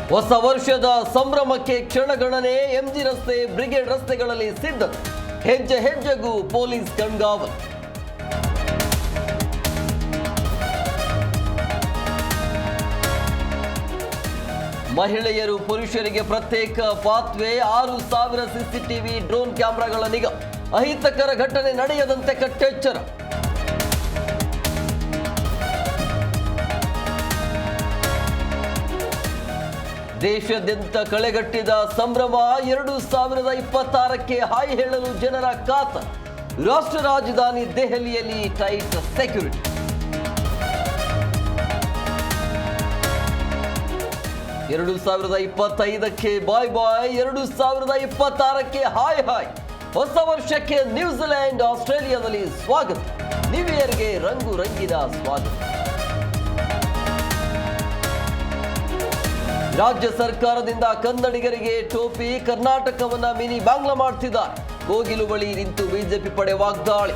ಹೊಸ ವರ್ಷದ ಸಂಭ್ರಮಕ್ಕೆ ಕ್ಷಣಗಣನೆ ಎಂಜಿ ರಸ್ತೆ ಬ್ರಿಗೇಡ್ ರಸ್ತೆಗಳಲ್ಲಿ ಸಿದ್ಧತೆ ಹೆಜ್ಜೆ ಹೆಜ್ಜೆಗೂ ಪೊಲೀಸ್ ಕಣ್ಗಾವಲು ಮಹಿಳೆಯರು ಪುರುಷರಿಗೆ ಪ್ರತ್ಯೇಕ ಪಾತ್ವೆ 6,000 ಸಿಸಿಟಿವಿ ಡ್ರೋನ್ ಕ್ಯಾಮೆರಾಗಳ ನಿಗಾ ಅಹಿತಕರ ಘಟನೆ ನಡೆಯದಂತೆ ಕಟ್ಟೆಚ್ಚರ ದೇಶಾದ್ಯಂತ ಕಳೆಗಟ್ಟಿದ ಸಂಭ್ರಮ 2026ಕ್ಕೆ ಹಾಯ್ ಹೇಳಲು ಜನರ ಕಾತರ ರಾಷ್ಟ್ರ ರಾಜಧಾನಿ ದೆಹಲಿಯಲ್ಲಿ ಟೈಟ್ ಸೆಕ್ಯೂರಿಟಿ 2025ಕ್ಕೆ ಬಾಯ್ ಬಾಯ್ 2026ಕ್ಕೆ ಹಾಯ್ ಹಾಯ್ ಹೊಸ ವರ್ಷಕ್ಕೆ ನ್ಯೂಜಿಲೆಂಡ್ ಆಸ್ಟ್ರೇಲಿಯಾದಲ್ಲಿ ಸ್ವಾಗತ ನ್ಯೂ ಇಯರ್ಗೆ ರಂಗು ರಂಗಿನ ಸ್ವಾಗತ ರಾಜ್ಯ ಸರ್ಕಾರದಿಂದ ಕನ್ನಡಿಗರಿಗೆ ಟೋಪಿ ಕರ್ನಾಟಕವನ್ನ ಮಿನಿ ಬಾಂಗ್ಲಾ ಮಾಡ್ತಿದ್ದಾರೆ ಕೋಗಿಲು ಬಳಿ ನಿಂತು ಬಿಜೆಪಿ ಪಡೆ ವಾಗ್ದಾಳಿ